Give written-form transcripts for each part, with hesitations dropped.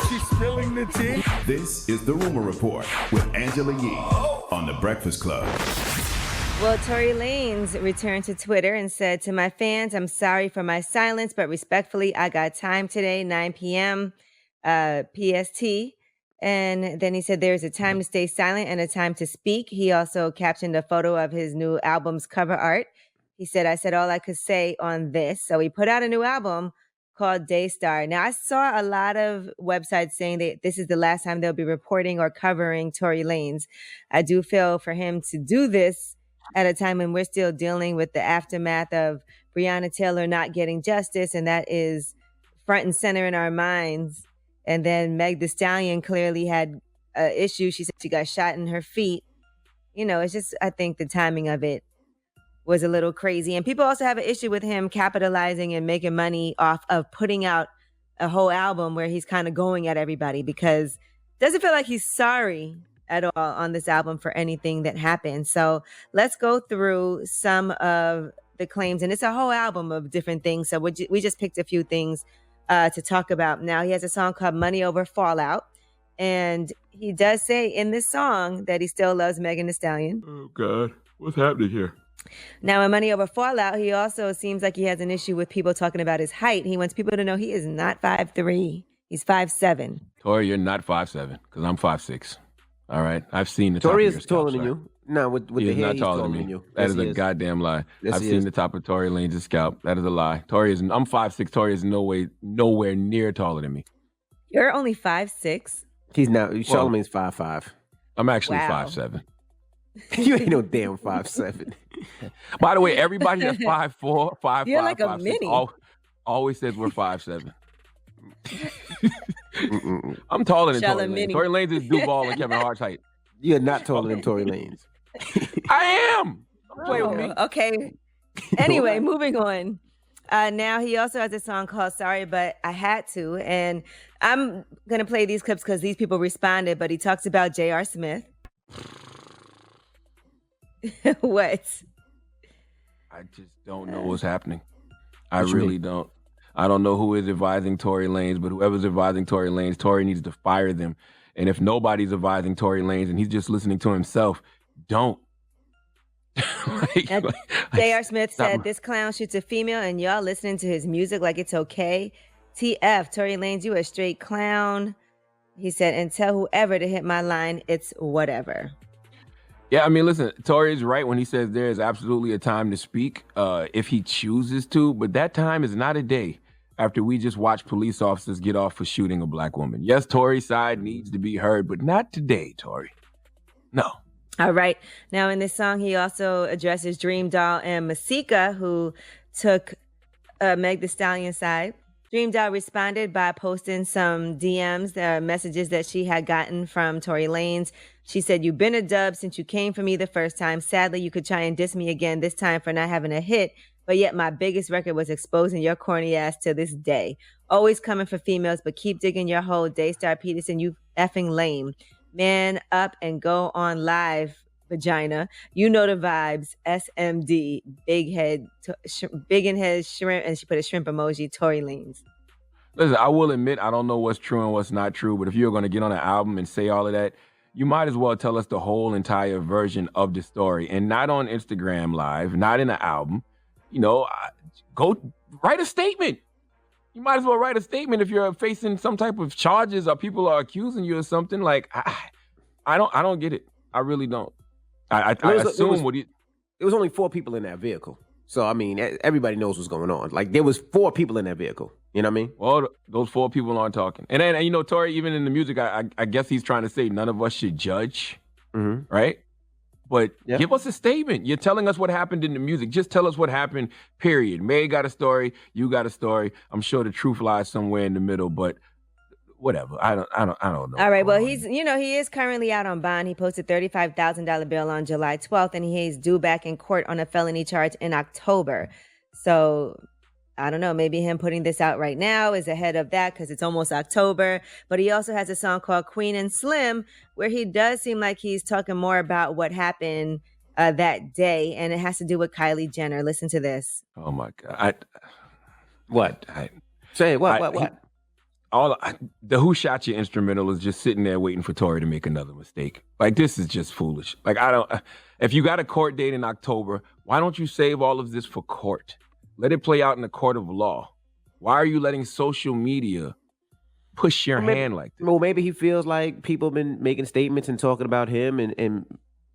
She's spilling the tea. This is The Rumor Report with Angela Yee on The Breakfast Club. Well, Tory Lanez returned to Twitter and said, "To my fans, I'm sorry for my silence, but respectfully, I got time today, 9 p.m. PST." And then he said, "There's a time to stay silent and a time to speak." He also captioned a photo of his new album's cover art. He said, "I said all I could say on this." So he put out a new album called Daystar. Now, I saw a lot of websites saying that this is the last time they'll be reporting or covering Tory Lanez. I do feel for him to do this at a time when we're still dealing with the aftermath of Breonna Taylor not getting justice, and that is front and center in our minds. And then Meg Thee Stallion clearly had an issue. She said she got shot in her feet. You know, it's just, I think the timing of it was a little crazy. And people also have an issue with him capitalizing and making money off of putting out a whole album where he's kind of going at everybody, because it doesn't feel like he's sorry at all on this album for anything that happened. So let's go through some of the claims. And it's a whole album of different things. So we just picked a few things to talk about. Now, he has a song called Money Over Fallout. And he does say in this song that he still loves Megan Thee Stallion. Oh, God. What's happening here? Now, in Money Over Fallout, he also seems like he has an issue with people talking about his height. He wants people to know he is not 5'3". He's 5'7". Tory, you're not 5'7", because I'm 5'6". All right? I've seen the Tory top of your is taller scalp, than sir. you. No, with He the is hair, not he's taller than me. you. That Yes, is he a goddamn lie. Yes, I've he seen is. the top of Tory Lanez's scalp. That is a lie. I'm 5'6". Tory is nowhere near taller than me. You're only 5'6". He's not. Charlamagne's 5'5". I'm actually Wow. 5'7". You ain't no damn 5'7". By the way, everybody that's 5'4", 5'5", You're like a 5'6", mini. always says we're 5'7". I'm taller than Tory Lanez. Charlamagne. Tory Lanez is Duval and Kevin Hart's height. You're not taller than Tory Lanez. I am. Don't play with me. Okay. Anyway, moving on. Now he also has a song called Sorry, But I Had To. And I'm going to play these clips because these people responded, but he talks about J.R. Smith. What? I just don't know what's happening. I really don't. I don't know who is advising Tory Lanez, but whoever's advising Tory Lanez, Tory needs to fire them. And if nobody's advising Tory Lanez and he's just listening to himself, don't. J.R. Smith said, "This clown shoots a female and y'all listening to his music like it's okay. TF, Tory Lanez, you a straight clown." He said, "And tell whoever to hit my line, it's whatever." Yeah, I mean, listen, Tory is right when he says there is absolutely a time to speak if he chooses to, but that time is not a day after we just watched police officers get off for shooting a black woman. Yes, Tory's side needs to be heard, but not today, Tory. No. All right. Now, in this song, he also addresses Dream Doll and Masika, who took Meg Thee Stallion's side. Dream Doll responded by posting some DMs, messages that she had gotten from Tory Lanez. She said, "You've been a dub since you came for me the first time. Sadly, you could try and diss me again this time for not having a hit, but yet my biggest record was exposing your corny ass to this day. Always coming for females, but keep digging your hole, Daystar Peterson, you effing lame. Man up and go on live, vagina. You know the vibes. SMD, big head, big in head shrimp," and she put a shrimp emoji, Tory Lanez. Listen, I will admit I don't know what's true and what's not true, but if you're going to get on an album and say all of that, you might as well tell us the whole entire version of the story, and not on Instagram Live, not in an album. You know, go write a statement. You might as well write a statement if you're facing some type of charges or people are accusing you of something. Like, I don't get it. I really don't. I assume what it was only 4 people in that vehicle. So, I mean, everybody knows what's going on. Like, there was 4 people in that vehicle. You know what I mean? Well, those 4 people aren't talking. And then, you know, Tory, even in the music, I guess he's trying to say none of us should judge, right? But give us a statement. You're telling us what happened in the music. Just tell us what happened, period. May got a story. You got a story. I'm sure the truth lies somewhere in the middle, but whatever. I don't know. All right. Well, he is currently out on bond. He posted $35,000 bail on July 12th, and he is due back in court on a felony charge in October. So I don't know, maybe him putting this out right now is ahead of that because it's almost October. But he also has a song called Queen and Slim, where he does seem like he's talking more about what happened that day, and it has to do with Kylie Jenner. Listen to this. Oh my God. What? Say what? the Who Shot You instrumental is just sitting there waiting for Tory to make another mistake. Like, this is just foolish. Like, if you got a court date in October, why don't you save all of this for court? Let it play out in the court of law. Why are you letting social media push your hand like this? Well, maybe he feels like people have been making statements and talking about him, and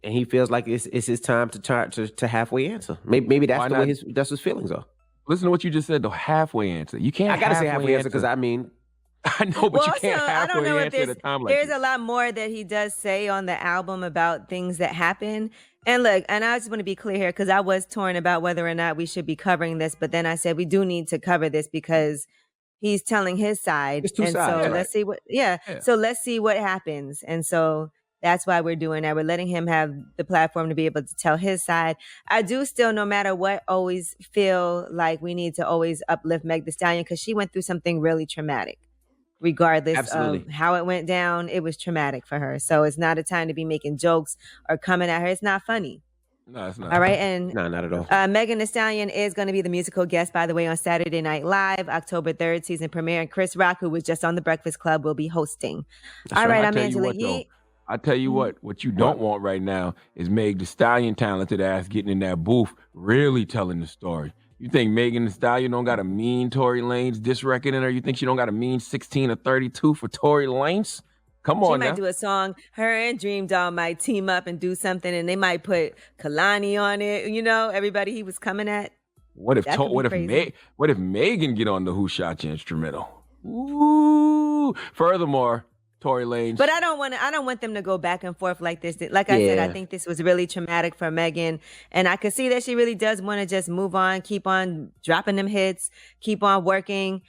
he feels like it's his time to halfway answer. Maybe that's the way that's his feelings are. Listen to what you just said, though. Halfway answer. You can't. I gotta say halfway answer because I know, but you can't halfway answer at a time like there's this. a lot more that he does say on the album about things that happen. And look, and I just want to be clear here because I was torn about whether or not we should be covering this, but then I said we do need to cover this because he's telling his side. It's two sides. So Right. let's see what. Yeah. So let's see what happens. And so that's why we're doing that. We're letting him have the platform to be able to tell his side. I do still, no matter what, always feel like we need to always uplift Meg Thee Stallion because she went through something really traumatic. Regardless of how it went down, it was traumatic for her. So it's not a time to be making jokes or coming at her. It's not funny. No, it's not. All right. And no, not at all. Megan Thee Stallion is going to be the musical guest, by the way, on Saturday Night Live, October 3rd, season premiere. And Chris Rock, who was just on The Breakfast Club, will be hosting. All right. I'm Angela Yee. I tell you what you don't want right now is Meg Thee Stallion talented ass getting in that booth, really telling the story. You think Megan Thee Stallion don't got a mean Tory Lanez diss record in her? You think she don't got a mean 16 or 32 for Tory Lanez? Come on, she might do a song. Her and Dream Doll might team up and do something, and they might put Kalani on it. You know, everybody he was coming at. What if Megan get on the Who Shot You instrumental? Ooh. Furthermore, Tory Lanez. But I don't want them to go back and forth like this. Like I said, I think this was really traumatic for Megan. And I could see that she really does want to just move on, keep on dropping them hits, keep on working.